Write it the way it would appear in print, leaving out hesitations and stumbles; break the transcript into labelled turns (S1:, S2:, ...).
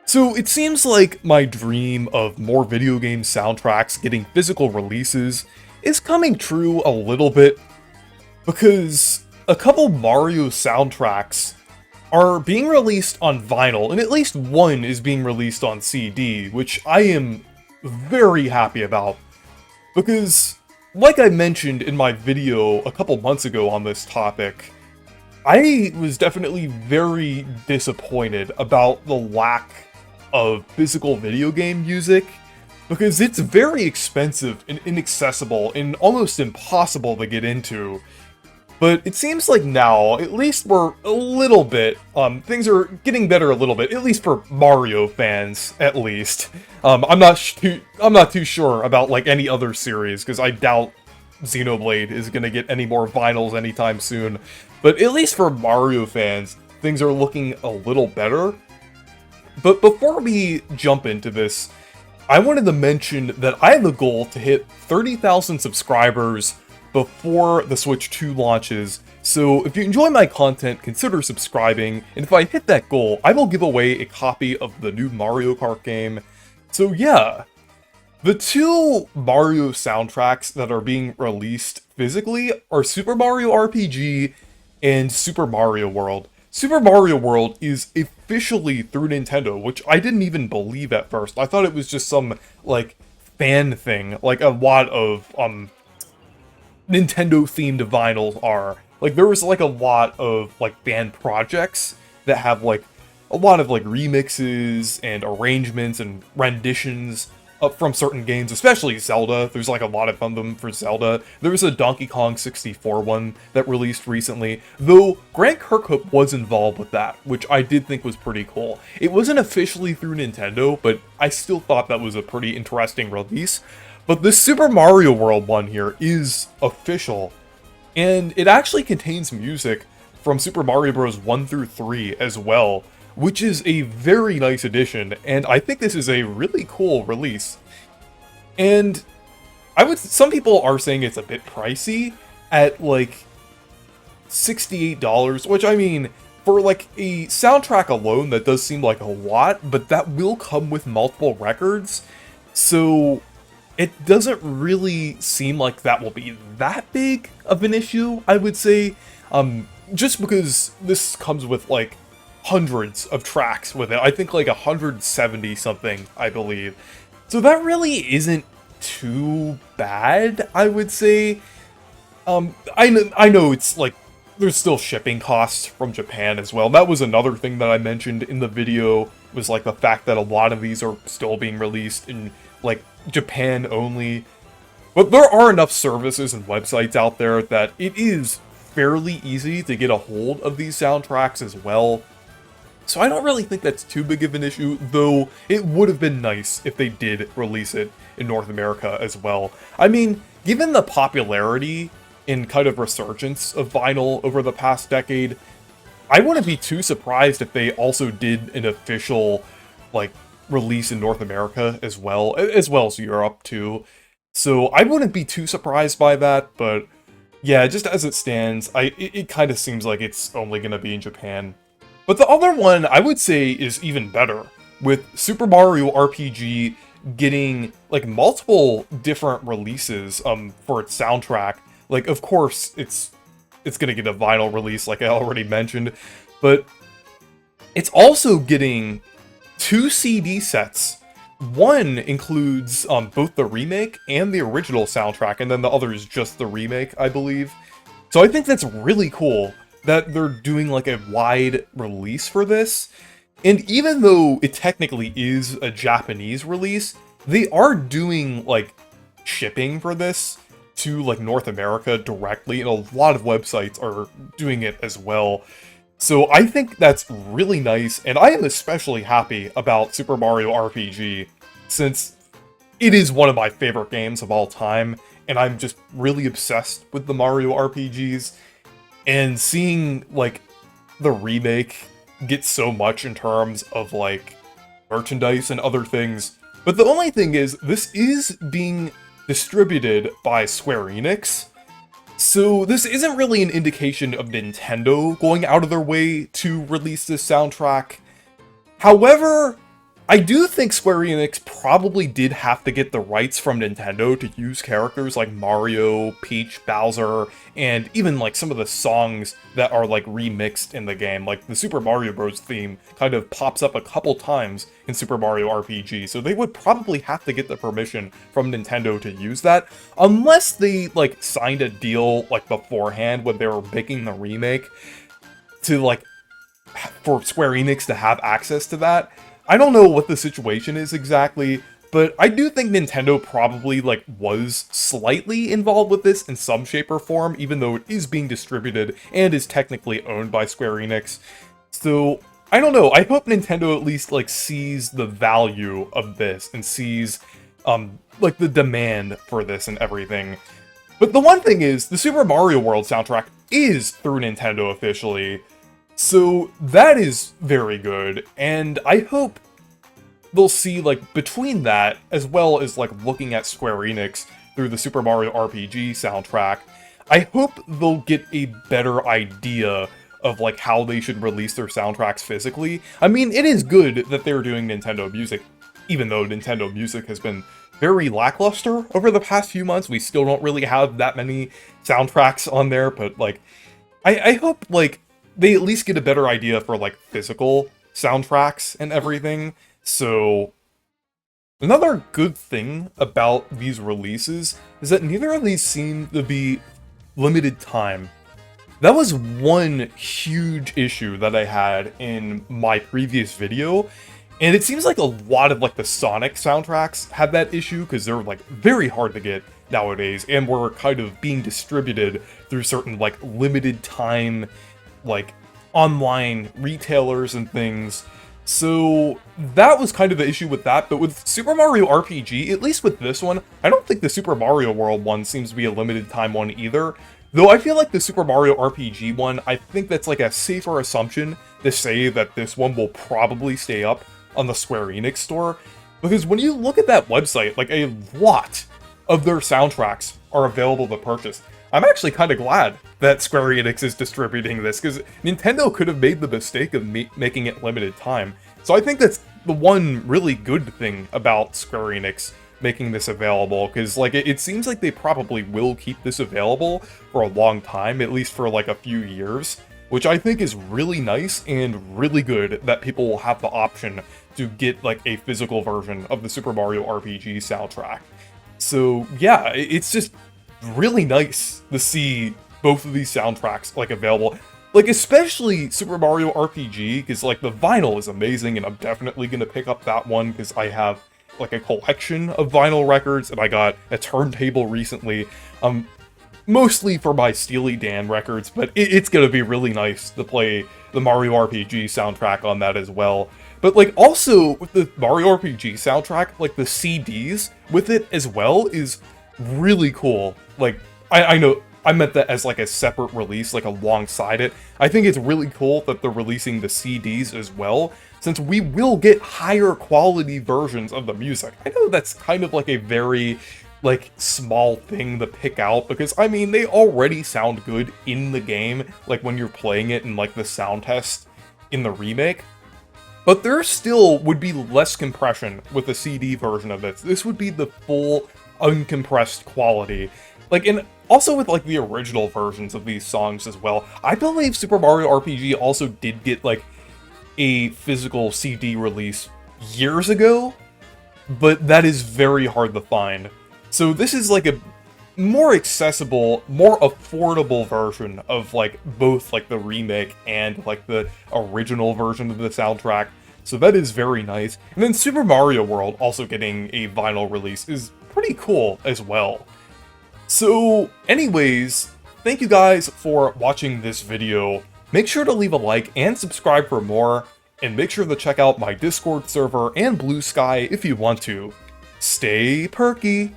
S1: So it seems like my dream of more video game soundtracks getting physical releases is coming true a little bit because a couple Mario soundtracks are being released on vinyl, and at least one is being released on CD, which I am very happy about because, like I mentioned in my video a couple months ago on this topic, I was definitely very disappointed about the lack of physical video game music because it's very expensive and inaccessible and almost impossible to get into. But it seems like now, at least we're a little bit, things are getting better a little bit, at least for Mario fans, at least. I'm not too sure about like any other series because I doubt Xenoblade is gonna get any more vinyls anytime soon. But at least for Mario fans, things are looking a little better. But before we jump into this, I wanted to mention that I have a goal to hit 30,000 subscribers before the Switch 2 launches, so if you enjoy my content, consider subscribing, and if I hit that goal, I will give away a copy of the new Mario Kart game. So yeah, the two Mario soundtracks that are being released physically are Super Mario RPG and Super Mario World. Super Mario World is officially through Nintendo, which I didn't even believe at first. I thought it was just some, like, fan thing, like a lot of, Nintendo-themed vinyls are. Like, there was, like, a lot of, like, fan projects that have, like, a lot of, like, remixes and arrangements and renditions from certain games, especially Zelda. There's, like, a lot of them for Zelda. There was a Donkey Kong 64 one that released recently, though Grant Kirkhope was involved with that, which I did think was pretty cool. It wasn't officially through Nintendo, but I still thought that was a pretty interesting release. But this Super Mario World one here is official, and it actually contains music from Super Mario Bros. 1 through 3 as well, which is a very nice addition, and I think this is a really cool release. And some people are saying it's a bit pricey at like $68, which I mean, for like a soundtrack alone, that does seem like a lot, but that will come with multiple records, so it doesn't really seem like that will be that big of an issue, I would say, just because this comes with, like, hundreds of tracks with it. I think, like, 170 something, I believe. So that really isn't too bad, I would say. I know it's, like, there's still shipping costs from Japan as well. That was another thing that I mentioned in the video, was, like, the fact that a lot of these are still being released in, like, Japan only. But there are enough services and websites out there that it is fairly easy to get a hold of these soundtracks as well. So I don't really think that's too big of an issue, though it would have been nice if they did release it in North America as well. I mean, given the popularity and kind of resurgence of vinyl over the past decade, I wouldn't be too surprised if they also did an official, like, release in North America as well as Europe too. So I wouldn't be too surprised by that, but yeah, just as it stands, it kind of seems like it's only going to be in Japan. But the other one I would say is even better, with Super Mario RPG getting like multiple different releases for its soundtrack. Like, of course, it's going to get a vinyl release like I already mentioned, but it's also getting 2 CD sets. One includes both the remake and the original soundtrack, and then the other is just the remake, I believe. So I think that's really cool that they're doing like a wide release for this. And even though it technically is a Japanese release, they are doing like shipping for this to like North America directly, and a lot of websites are doing it as well. So I think that's really nice, and I am especially happy about Super Mario RPG, since it is one of my favorite games of all time, and I'm just really obsessed with the Mario RPGs, and seeing, like, the remake get so much in terms of, like, merchandise and other things. But the only thing is, this is being distributed by Square Enix, so this isn't really an indication of Nintendo going out of their way to release this soundtrack. However, I do think Square Enix probably did have to get the rights from Nintendo to use characters like Mario, Peach, Bowser, and even like some of the songs that are like remixed in the game. Like the Super Mario Bros. Theme kind of pops up a couple times in Super Mario RPG, so they would probably have to get the permission from Nintendo to use that, unless they like signed a deal like beforehand when they were making the remake to like for Square Enix to have access to that. I don't know what the situation is exactly, but I do think Nintendo probably, like, was slightly involved with this in some shape or form, even though it is being distributed and is technically owned by Square Enix. So, I don't know, I hope Nintendo at least, like, sees the value of this and sees, like, the demand for this and everything. But the one thing is, the Super Mario World soundtrack is through Nintendo officially, so that is very good, and I hope they'll see, like, between that, as well as, like, looking at Square Enix through the Super Mario RPG soundtrack, I hope they'll get a better idea of, like, how they should release their soundtracks physically. I mean, it is good that they're doing Nintendo Music, even though Nintendo Music has been very lackluster over the past few months. We still don't really have that many soundtracks on there, but, like, I hope, like, they at least get a better idea for, like, physical soundtracks and everything. So, another good thing about these releases is that neither of these seem to be limited time. That was one huge issue that I had in my previous video, and it seems like a lot of, like, the Sonic soundtracks had that issue, because they're, like, very hard to get nowadays, and were kind of being distributed through certain, like, limited time, like, online retailers and things. So that was kind of the issue with that, but with Super Mario RPG, at least with this one, I don't think the Super Mario World one seems to be a limited time one either. Though I feel like the Super Mario RPG one, I think that's like a safer assumption to say that this one will probably stay up on the Square Enix store. Because when you look at that website, like a lot of their soundtracks are available to purchase. I'm actually kind of glad that Square Enix is distributing this, because Nintendo could have made the mistake of making it limited time. So I think that's the one really good thing about Square Enix making this available, because like it seems like they probably will keep this available for a long time, at least for like a few years, which I think is really nice and really good that people will have the option to get like a physical version of the Super Mario RPG soundtrack. So yeah, it's just really nice to see both of these soundtracks like available, like especially Super Mario RPG, because like the vinyl is amazing, and I'm definitely gonna pick up that one because I have like a collection of vinyl records, and I got a turntable recently, mostly for my Steely Dan records, but it's gonna be really nice to play the Mario RPG soundtrack on that as well. But like also with the Mario RPG soundtrack, like the CDs with it as well is really cool. Like, I know, I meant that as like a separate release, like alongside it. I think it's really cool that they're releasing the CDs as well, since we will get higher quality versions of the music. I know that's kind of like a very, like, small thing to pick out, because, I mean, they already sound good in the game, like when you're playing it in like the sound test in the remake. But there still would be less compression with the CD version of it. This would be the full uncompressed quality. Like, and also with like the original versions of these songs as well. I believe Super Mario RPG also did get like a physical CD release years ago, but that is very hard to find. So this is like a more accessible, more affordable version of like both like the remake and like the original version of the soundtrack. So that is very nice. And then Super Mario World also getting a vinyl release is pretty cool as well. So anyways, thank you guys for watching this video. Make sure to leave a like and subscribe for more, and make sure to check out my Discord server and Blue Sky if you want to. Stay perky!